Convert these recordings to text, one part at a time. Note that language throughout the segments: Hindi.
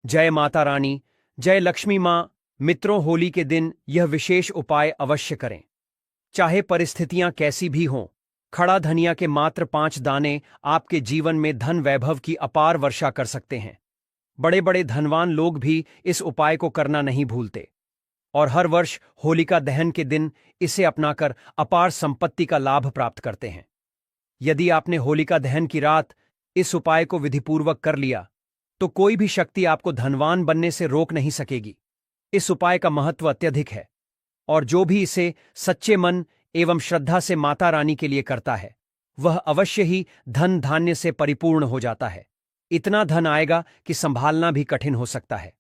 जय माता रानी, जय लक्ष्मी माँ। मित्रों, होली के दिन यह विशेष उपाय अवश्य करें। चाहे परिस्थितियां कैसी भी हों, खड़ा धनिया के मात्र 5 दाने आपके जीवन में धन वैभव की अपार वर्षा कर सकते हैं। बड़े बड़े धनवान लोग भी इस उपाय को करना नहीं भूलते और हर वर्ष होलिका दहन के दिन इसे अपनाकर अपार संपत्ति का लाभ प्राप्त करते हैं। यदि आपने होलिका दहन की रात इस उपाय को विधिपूर्वक कर लिया, तो कोई भी शक्ति आपको धनवान बनने से रोक नहीं सकेगी। इस उपाय का महत्व अत्यधिक है और जो भी इसे सच्चे मन एवं श्रद्धा से माता रानी के लिए करता है, वह अवश्य ही धन धान्य से परिपूर्ण हो जाता है। इतना धन आएगा कि संभालना भी कठिन हो सकता है।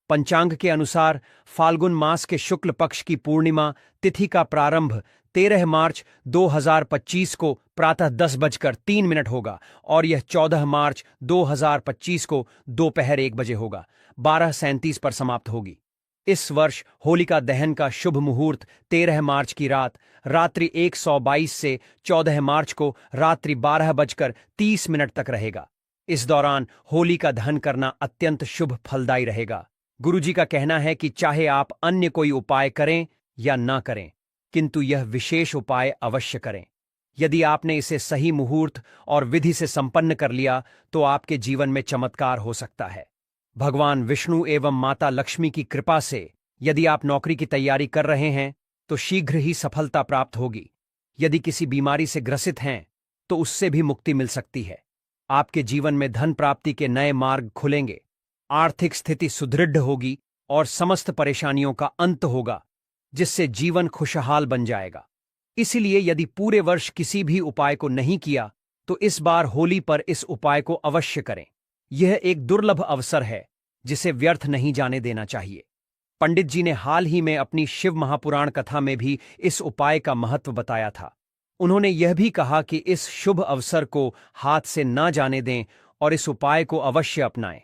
पंचांग के अनुसार फाल्गुन मास के शुक्ल पक्ष की पूर्णिमा तिथि का प्रारंभ 13 मार्च 2025 को प्रातः 10:03 होगा और यह 14 मार्च 2025 को दोपहर 1 बजे होगा, 12:37 पर समाप्त होगी। इस वर्ष होलिका दहन का शुभ मुहूर्त 13 मार्च की रात रात्रि 1:22 से 14 मार्च को रात्रि 12:30 तक रहेगा। इस दौरान होली का दहन करना अत्यंत शुभ फलदायी रहेगा। गुरुजी का कहना है कि चाहे आप अन्य कोई उपाय करें या ना करें, किंतु यह विशेष उपाय अवश्य करें। यदि आपने इसे सही मुहूर्त और विधि से संपन्न कर लिया, तो आपके जीवन में चमत्कार हो सकता है। भगवान विष्णु एवं माता लक्ष्मी की कृपा से यदि आप नौकरी की तैयारी कर रहे हैं, तो शीघ्र ही सफलता प्राप्त होगी। यदि किसी बीमारी से ग्रसित हैं, तो उससे भी मुक्ति मिल सकती है। आपके जीवन में धन प्राप्ति के नए मार्ग खुलेंगे, आर्थिक स्थिति सुदृढ़ होगी और समस्त परेशानियों का अंत होगा, जिससे जीवन खुशहाल बन जाएगा। इसीलिए यदि पूरे वर्ष किसी भी उपाय को नहीं किया, तो इस बार होली पर इस उपाय को अवश्य करें। यह एक दुर्लभ अवसर है, जिसे व्यर्थ नहीं जाने देना चाहिए। पंडित जी ने हाल ही में अपनी शिव महापुराण कथा में भी इस उपाय का महत्व बताया था। उन्होंने यह भी कहा कि इस शुभ अवसर को हाथ से ना जाने दें और इस उपाय को अवश्य अपनाएं।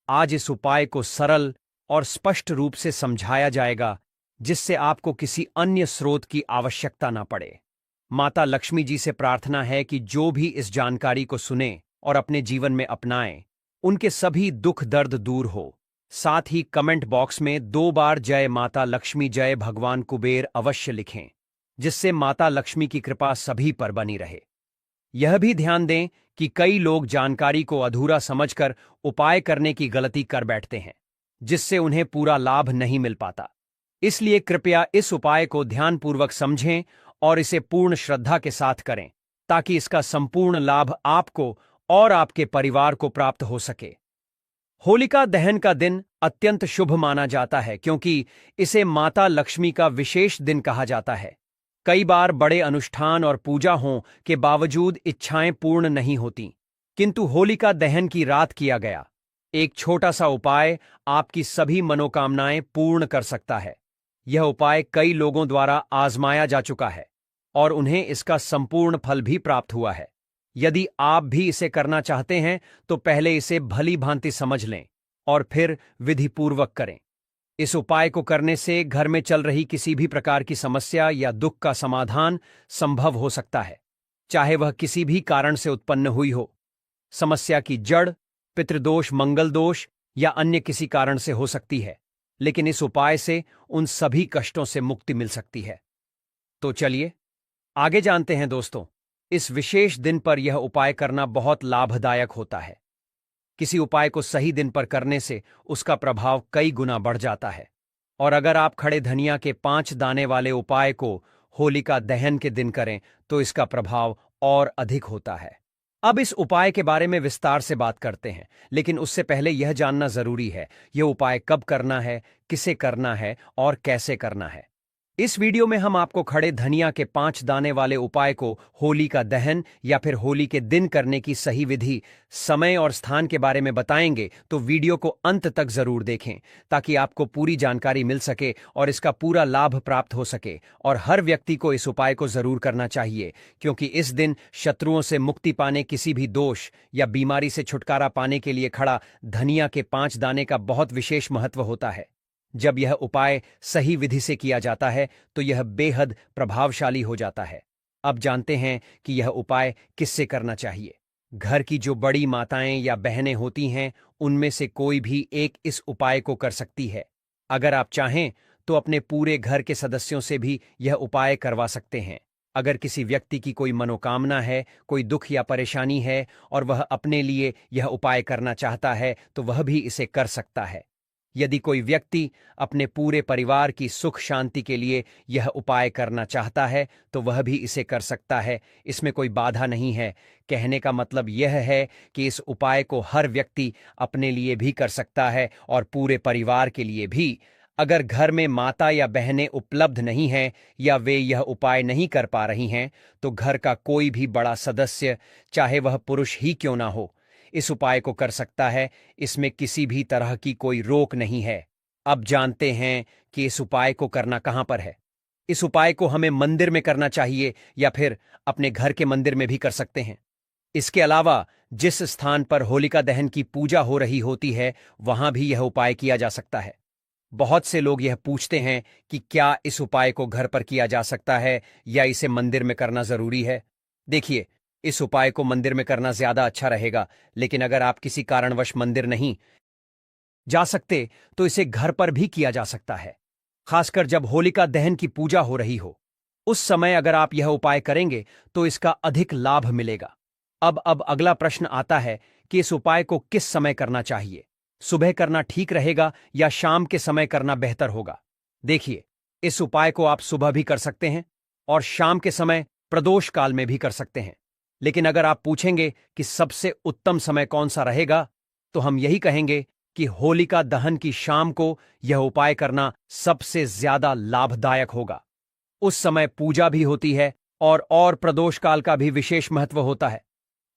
आज इस उपाय को सरल और स्पष्ट रूप से समझाया जाएगा, जिससे आपको किसी अन्य स्रोत की आवश्यकता ना पड़े। माता लक्ष्मी जी से प्रार्थना है कि जो भी इस जानकारी को सुने और अपने जीवन में अपनाएं, उनके सभी दुख दर्द दूर हो। साथ ही कमेंट बॉक्स में 2 बार जय माता लक्ष्मी जय भगवान कुबेर अवश्य लिखें, जिससे माता लक्ष्मी की कृपा सभी पर बनी रहे। यह भी ध्यान दें कि कई लोग जानकारी को अधूरा समझकर उपाय करने की गलती कर बैठते हैं, जिससे उन्हें पूरा लाभ नहीं मिल पाता। इसलिए कृपया इस उपाय को ध्यानपूर्वक समझें और इसे पूर्ण श्रद्धा के साथ करें, ताकि इसका संपूर्ण लाभ आपको और आपके परिवार को प्राप्त हो सके। होलिका दहन का दिन अत्यंत शुभ माना जाता है, क्योंकि इसे माता लक्ष्मी का विशेष दिन कहा जाता है। कई बार बड़े अनुष्ठान और पूजा हों के बावजूद इच्छाएं पूर्ण नहीं होती, किंतु होलिका दहन की रात किया गया एक छोटा सा उपाय आपकी सभी मनोकामनाएं पूर्ण कर सकता है। यह उपाय कई लोगों द्वारा आजमाया जा चुका है और उन्हें इसका संपूर्ण फल भी प्राप्त हुआ है। यदि आप भी इसे करना चाहते हैं, तो पहले इसे भली भांति समझ लें और फिर विधिपूर्वक करें। इस उपाय को करने से घर में चल रही किसी भी प्रकार की समस्या या दुख का समाधान संभव हो सकता है, चाहे वह किसी भी कारण से उत्पन्न हुई हो। समस्या की जड़ पितृदोष, मंगल दोष या अन्य किसी कारण से हो सकती है, लेकिन इस उपाय से उन सभी कष्टों से मुक्ति मिल सकती है। तो चलिए आगे जानते हैं दोस्तों। इस विशेष दिन पर यह उपाय करना बहुत लाभदायक होता है। किसी उपाय को सही दिन पर करने से उसका प्रभाव कई गुना बढ़ जाता है, और अगर आप खड़े धनिया के 5 दाने वाले उपाय को होलिका दहन के दिन करें, तो इसका प्रभाव और अधिक होता है। अब इस उपाय के बारे में विस्तार से बात करते हैं, लेकिन उससे पहले यह जानना जरूरी है, यह उपाय कब करना है, किसे करना है और कैसे करना है। इस वीडियो में हम आपको खड़े धनिया के 5 दाने वाले उपाय को होली का दहन या फिर होली के दिन करने की सही विधि, समय और स्थान के बारे में बताएंगे, तो वीडियो को अंत तक जरूर देखें, ताकि आपको पूरी जानकारी मिल सके और इसका पूरा लाभ प्राप्त हो सके। और हर व्यक्ति को इस उपाय को जरूर करना चाहिए, क्योंकि इस दिन शत्रुओं से मुक्ति पाने, किसी भी दोष या बीमारी से छुटकारा पाने के लिए खड़ा धनिया के 5 दाने का बहुत विशेष महत्व होता है। जब यह उपाय सही विधि से किया जाता है, तो यह बेहद प्रभावशाली हो जाता है। अब जानते हैं कि यह उपाय किससे करना चाहिए। घर की जो बड़ी माताएं या बहनें होती हैं, उनमें से कोई भी एक इस उपाय को कर सकती है। अगर आप चाहें तो अपने पूरे घर के सदस्यों से भी यह उपाय करवा सकते हैं। अगर किसी व्यक्ति की कोई मनोकामना है, कोई दुख या परेशानी है और वह अपने लिए यह उपाय करना चाहता है, तो वह भी इसे कर सकता है। यदि कोई व्यक्ति अपने पूरे परिवार की सुख शांति के लिए यह उपाय करना चाहता है, तो वह भी इसे कर सकता है। इसमें कोई बाधा नहीं है। कहने का मतलब यह है कि इस उपाय को हर व्यक्ति अपने लिए भी कर सकता है और पूरे परिवार के लिए भी। अगर घर में माता या बहनें उपलब्ध नहीं हैं या वे यह उपाय नहीं कर पा रही हैं, तो घर का कोई भी बड़ा सदस्य, चाहे वह पुरुष ही क्यों ना हो, इस उपाय को कर सकता है। इसमें किसी भी तरह की कोई रोक नहीं है। अब जानते हैं कि इस उपाय को करना कहां पर है। इस उपाय को हमें मंदिर में करना चाहिए या फिर अपने घर के मंदिर में भी कर सकते हैं। इसके अलावा जिस स्थान पर होलिका दहन की पूजा हो रही होती है, वहां भी यह उपाय किया जा सकता है। बहुत से लोग यह पूछते हैं कि क्या इस उपाय को घर पर किया जा सकता है या इसे मंदिर में करना जरूरी है। देखिए, इस उपाय को मंदिर में करना ज्यादा अच्छा रहेगा, लेकिन अगर आप किसी कारणवश मंदिर नहीं जा सकते, तो इसे घर पर भी किया जा सकता है। खासकर जब होलिका दहन की पूजा हो रही हो, उस समय अगर आप यह उपाय करेंगे तो इसका अधिक लाभ मिलेगा। अब अगला प्रश्न आता है कि इस उपाय को किस समय करना चाहिए। सुबह करना ठीक रहेगा या शाम के समय करना बेहतर होगा। देखिए, इस उपाय को आप सुबह भी कर सकते हैं और शाम के समय प्रदोष काल में भी कर सकते हैं। लेकिन अगर आप पूछेंगे कि सबसे उत्तम समय कौन सा रहेगा, तो हम यही कहेंगे कि होलिका दहन की शाम को यह उपाय करना सबसे ज्यादा लाभदायक होगा। उस समय पूजा भी होती है और प्रदोष काल का भी विशेष महत्व होता है।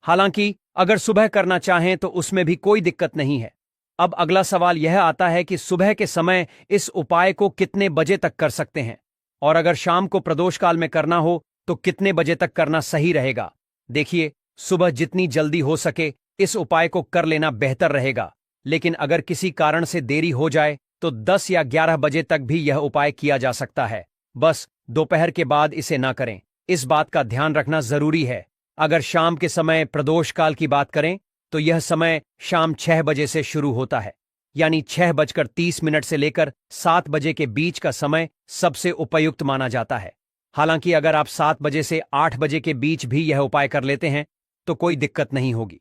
हालांकि अगर सुबह करना चाहें तो उसमें भी कोई दिक्कत नहीं है। अब अगला सवाल यह आता है कि सुबह के समय इस उपाय को कितने बजे तक कर सकते हैं, और अगर शाम को प्रदोष काल में करना हो तो कितने बजे तक करना सही रहेगा। देखिए, सुबह जितनी जल्दी हो सके इस उपाय को कर लेना बेहतर रहेगा, लेकिन अगर किसी कारण से देरी हो जाए तो 10 या 11 बजे तक भी यह उपाय किया जा सकता है। बस दोपहर के बाद इसे ना करें, इस बात का ध्यान रखना जरूरी है। अगर शाम के समय प्रदोष काल की बात करें तो यह समय शाम 6 बजे से शुरू होता है, यानी 6:30 से लेकर 7 बजे के बीच का समय सबसे उपयुक्त माना जाता है। हालांकि अगर आप 7 बजे से 8 बजे के बीच भी यह उपाय कर लेते हैं तो कोई दिक्कत नहीं होगी,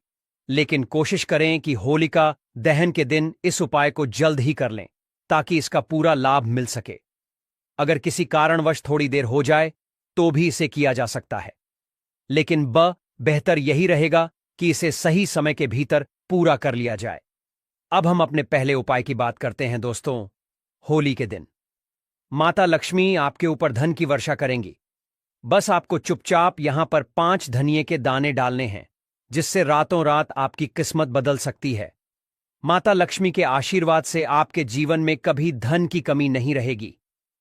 लेकिन कोशिश करें कि होलिका दहन के दिन इस उपाय को जल्द ही कर लें ताकि इसका पूरा लाभ मिल सके। अगर किसी कारणवश थोड़ी देर हो जाए तो भी इसे किया जा सकता है, लेकिन बेहतर यही रहेगा कि इसे सही समय के भीतर पूरा कर लिया जाए। अब हम अपने पहले उपाय की बात करते हैं दोस्तों। होली के दिन माता लक्ष्मी आपके ऊपर धन की वर्षा करेंगी। बस आपको चुपचाप यहां पर 5 धनिये के दाने डालने हैं, जिससे रातों रात आपकी किस्मत बदल सकती है। माता लक्ष्मी के आशीर्वाद से आपके जीवन में कभी धन की कमी नहीं रहेगी।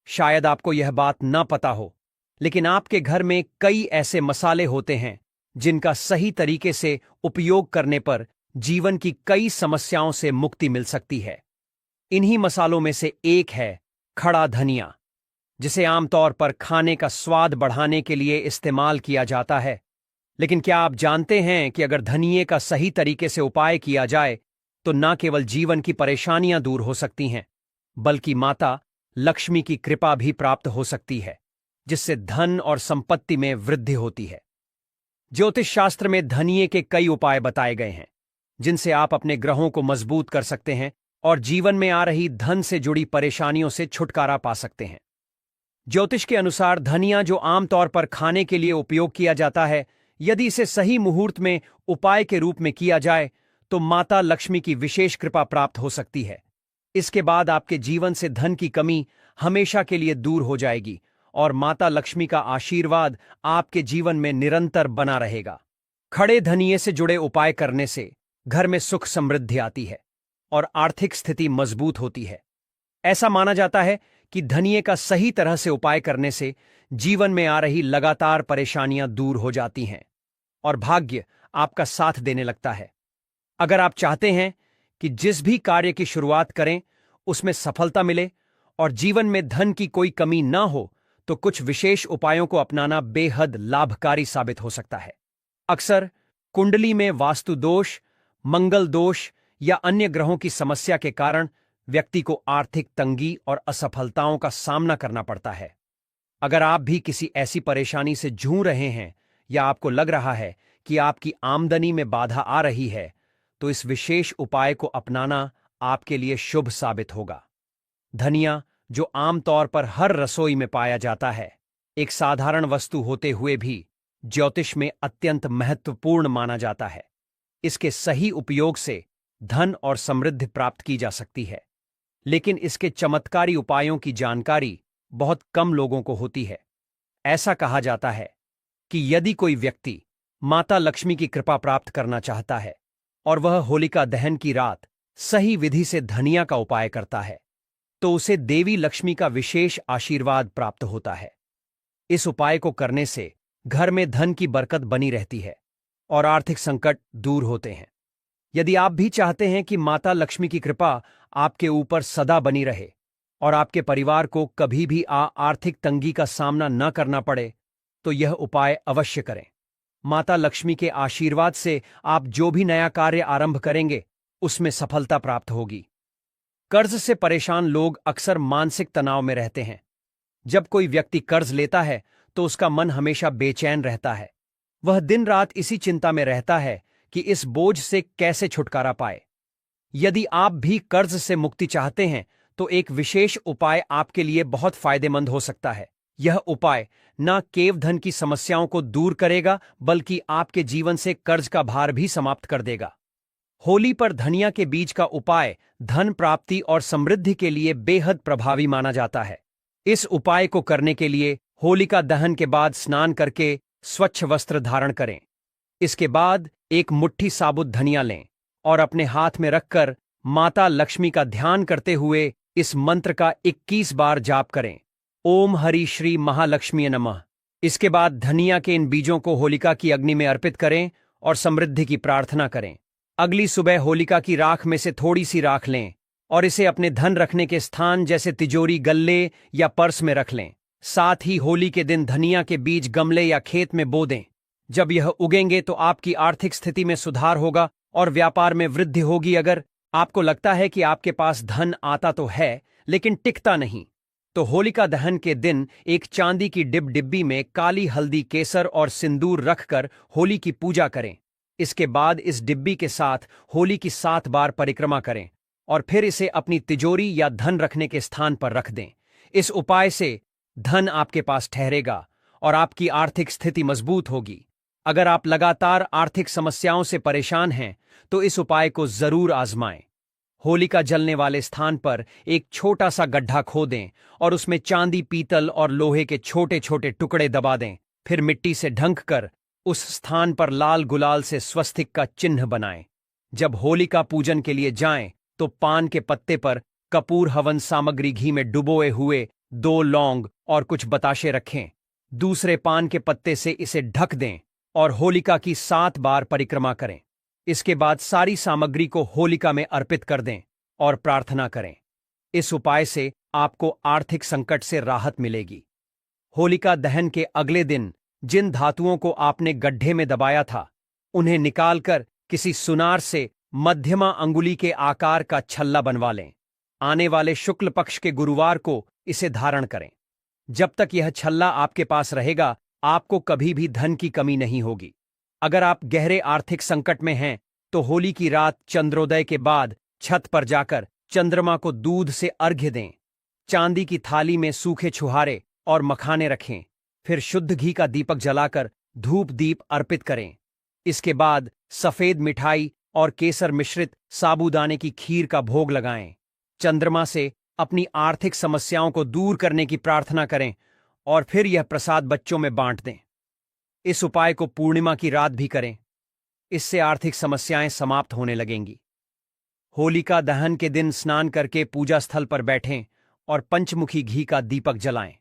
शायद आपको यह बात ना पता हो, लेकिन आपके घर में कई ऐसे मसाले होते हैं जिनका सही तरीके से उपयोग करने पर जीवन की कई समस्याओं से मुक्ति मिल सकती है। इन्हीं मसालों में से एक है खड़ा धनिया, जिसे आमतौर पर खाने का स्वाद बढ़ाने के लिए इस्तेमाल किया जाता है। लेकिन क्या आप जानते हैं कि अगर धनिये का सही तरीके से उपाय किया जाए तो न केवल जीवन की परेशानियां दूर हो सकती हैं, बल्कि माता लक्ष्मी की कृपा भी प्राप्त हो सकती है, जिससे धन और संपत्ति में वृद्धि होती है। ज्योतिष शास्त्र में धनिये के कई उपाय बताए गए हैं, जिनसे आप अपने ग्रहों को मजबूत कर सकते हैं और जीवन में आ रही धन से जुड़ी परेशानियों से छुटकारा पा सकते हैं। ज्योतिष के अनुसार धनिया, जो आमतौर पर खाने के लिए उपयोग किया जाता है, यदि इसे सही मुहूर्त में उपाय के रूप में किया जाए तो माता लक्ष्मी की विशेष कृपा प्राप्त हो सकती है। इसके बाद आपके जीवन से धन की कमी हमेशा के लिए दूर हो जाएगी और माता लक्ष्मी का आशीर्वाद आपके जीवन में निरंतर बना रहेगा। खड़े धनिये से जुड़े उपाय करने से घर में सुख समृद्धि आती है और आर्थिक स्थिति मजबूत होती है। ऐसा माना जाता है कि धनिये का सही तरह से उपाय करने से जीवन में आ रही लगातार परेशानियां दूर हो जाती हैं और भाग्य आपका साथ देने लगता है। अगर आप चाहते हैं कि जिस भी कार्य की शुरुआत करें उसमें सफलता मिले और जीवन में धन की कोई कमी ना हो, तो कुछ विशेष उपायों को अपनाना बेहद लाभकारी साबित हो सकता है। अक्सर कुंडली में वास्तु दोष, मंगल दोष या अन्य ग्रहों की समस्या के कारण व्यक्ति को आर्थिक तंगी और असफलताओं का सामना करना पड़ता है। अगर आप भी किसी ऐसी परेशानी से जूझ रहे हैं या आपको लग रहा है कि आपकी आमदनी में बाधा आ रही है, तो इस विशेष उपाय को अपनाना आपके लिए शुभ साबित होगा। धनिया, जो आमतौर पर हर रसोई में पाया जाता है, एक साधारण वस्तु होते हुए भी ज्योतिष में अत्यंत महत्वपूर्ण माना जाता है। इसके सही उपयोग से धन और समृद्धि प्राप्त की जा सकती है, लेकिन इसके चमत्कारी उपायों की जानकारी बहुत कम लोगों को होती है। ऐसा कहा जाता है कि यदि कोई व्यक्ति माता लक्ष्मी की कृपा प्राप्त करना चाहता है और वह होलिका दहन की रात सही विधि से धनिया का उपाय करता है, तो उसे देवी लक्ष्मी का विशेष आशीर्वाद प्राप्त होता है। इस उपाय को करने से घर में धन की बरकत बनी रहती है और आर्थिक संकट दूर होते हैं। यदि आप भी चाहते हैं कि माता लक्ष्मी की कृपा आपके ऊपर सदा बनी रहे और आपके परिवार को कभी भी आर्थिक तंगी का सामना न करना पड़े, तो यह उपाय अवश्य करें। माता लक्ष्मी के आशीर्वाद से आप जो भी नया कार्य आरंभ करेंगे, उसमें सफलता प्राप्त होगी। कर्ज से परेशान लोग अक्सर मानसिक तनाव में रहते हैं। जब कोई व्यक्ति कर्ज लेता है तो उसका मन हमेशा बेचैन रहता है। वह दिन रात इसी चिंता में रहता है कि इस बोझ से कैसे छुटकारा पाए। यदि आप भी कर्ज से मुक्ति चाहते हैं, तो एक विशेष उपाय आपके लिए बहुत फायदेमंद हो सकता है। यह उपाय न केवल धन की समस्याओं को दूर करेगा, बल्कि आपके जीवन से कर्ज का भार भी समाप्त कर देगा। होली पर धनिया के बीज का उपाय धन प्राप्ति और समृद्धि के लिए बेहद प्रभावी माना जाता है। इस उपाय को करने के लिए होलिका दहन के बाद स्नान करके स्वच्छ वस्त्र धारण करें। इसके बाद एक मुट्ठी साबुत धनिया लें और अपने हाथ में रखकर माता लक्ष्मी का ध्यान करते हुए इस मंत्र का 21 बार जाप करें। ओम हरि श्री महालक्ष्मी नमः। इसके बाद धनिया के इन बीजों को होलिका की अग्नि में अर्पित करें और समृद्धि की प्रार्थना करें। अगली सुबह होलिका की राख में से थोड़ी सी राख लें और इसे अपने धन रखने के स्थान जैसे तिजोरी, गल्ले या पर्स में रख लें। साथ ही होली के दिन धनिया के बीज गमले या खेत में बो दें। जब यह उगेंगे तो आपकी आर्थिक स्थिति में सुधार होगा और व्यापार में वृद्धि होगी। अगर आपको लगता है कि आपके पास धन आता तो है लेकिन टिकता नहीं, तो होलिका दहन के दिन एक चांदी की डिब्बी में काली हल्दी, केसर और सिंदूर रखकर होली की पूजा करें। इसके बाद इस डिब्बी के साथ होली की 7 बार परिक्रमा करें और फिर इसे अपनी तिजोरी या धन रखने के स्थान पर रख दें। इस उपाय से धन आपके पास ठहरेगा और आपकी आर्थिक स्थिति मजबूत होगी। अगर आप लगातार आर्थिक समस्याओं से परेशान हैं, तो इस उपाय को जरूर आजमाएं। होलिका जलने वाले स्थान पर एक छोटा सा गड्ढा खोदें और उसमें चांदी, पीतल और लोहे के छोटे छोटे टुकड़े दबा दें। फिर मिट्टी से ढंक कर उस स्थान पर लाल गुलाल से स्वस्तिक का चिन्ह बनाएं। जब होलिका पूजन के लिए जाएं, तो पान के पत्ते पर कपूर हवन सामग्री घी में डुबोए हुए 2 लौंग और कुछ बताशे रखें। दूसरे पान के पत्ते से इसे ढक दें और होलिका की 7 बार परिक्रमा करें। इसके बाद सारी सामग्री को होलिका में अर्पित कर दें और प्रार्थना करें। इस उपाय से आपको आर्थिक संकट से राहत मिलेगी। होलिका दहन के अगले दिन जिन धातुओं को आपने गड्ढे में दबाया था, उन्हें निकालकर किसी सुनार से मध्यमा अंगुली के आकार का छल्ला बनवा लें। आने वाले शुक्ल पक्ष के गुरुवार को इसे धारण करें। जब तक यह छल्ला आपके पास रहेगा, आपको कभी भी धन की कमी नहीं होगी। अगर आप गहरे आर्थिक संकट में हैं, तो होली की रात चंद्रोदय के बाद छत पर जाकर चंद्रमा को दूध से अर्घ्य दें। चांदी की थाली में सूखे छुहारे और मखाने रखें। फिर शुद्ध घी का दीपक जलाकर धूप दीप अर्पित करें। इसके बाद सफेद मिठाई और केसर मिश्रित साबूदाने की खीर का भोग लगाएं। चंद्रमा से अपनी आर्थिक समस्याओं को दूर करने की प्रार्थना करें और फिर यह प्रसाद बच्चों में बांट दें। इस उपाय को पूर्णिमा की रात भी करें। इससे आर्थिक समस्याएं समाप्त होने लगेंगी। होलिका दहन के दिन स्नान करके पूजा स्थल पर बैठें और पंचमुखी घी का दीपक जलाएं।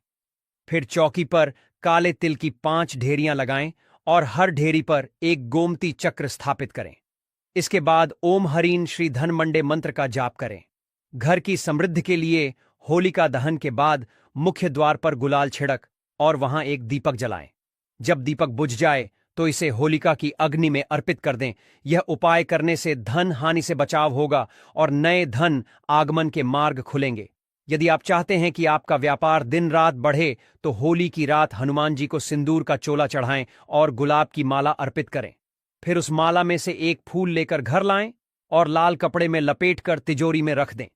फिर चौकी पर काले तिल की 5 ढेरियां लगाएं और हर ढेरी पर एक गोमती चक्र स्थापित करें। इसके बाद ओम हरीं श्री धनमंडे मंत्र का जाप करें। घर की समृद्धि के लिए होलिका दहन के बाद मुख्य द्वार पर गुलाल छिड़क और वहां एक दीपक जलाएं। जब दीपक बुझ जाए तो इसे होलिका की अग्नि में अर्पित कर दें। यह उपाय करने से धन हानि से बचाव होगा और नए धन आगमन के मार्ग खुलेंगे। यदि आप चाहते हैं कि आपका व्यापार दिन रात बढ़े तो होली की रात हनुमान जी को सिंदूर का चोला चढ़ाएं और गुलाब की माला अर्पित करें। फिर उस माला में से एक फूल लेकर घर लाएं और लाल कपड़े में लपेटकर तिजोरी में रख दें।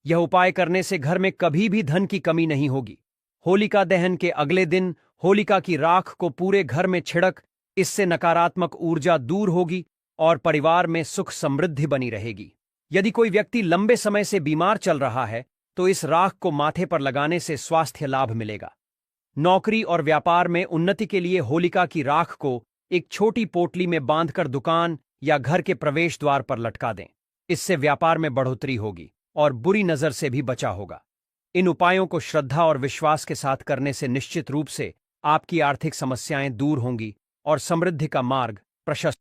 यह उपाय करने से घर में कभी भी धन की कमी नहीं होगी। होलिका दहन के अगले दिन होलिका की राख को पूरे घर में छिड़क, इससे नकारात्मक ऊर्जा दूर होगी और परिवार में सुख समृद्धि बनी रहेगी। यदि कोई व्यक्ति लंबे समय से बीमार चल रहा है तो इस राख को माथे पर लगाने से स्वास्थ्य लाभ मिलेगा। नौकरी और व्यापार में उन्नति के लिए होलिका की राख को एक छोटी पोटली में बांधकर दुकान या घर के प्रवेश द्वार पर लटका दें। इससे व्यापार में बढ़ोतरी होगी और बुरी नजर से भी बचा होगा। इन उपायों को श्रद्धा और विश्वास के साथ करने से निश्चित रूप से आपकी आर्थिक समस्याएं दूर होंगी और समृद्धि का मार्ग प्रशस्त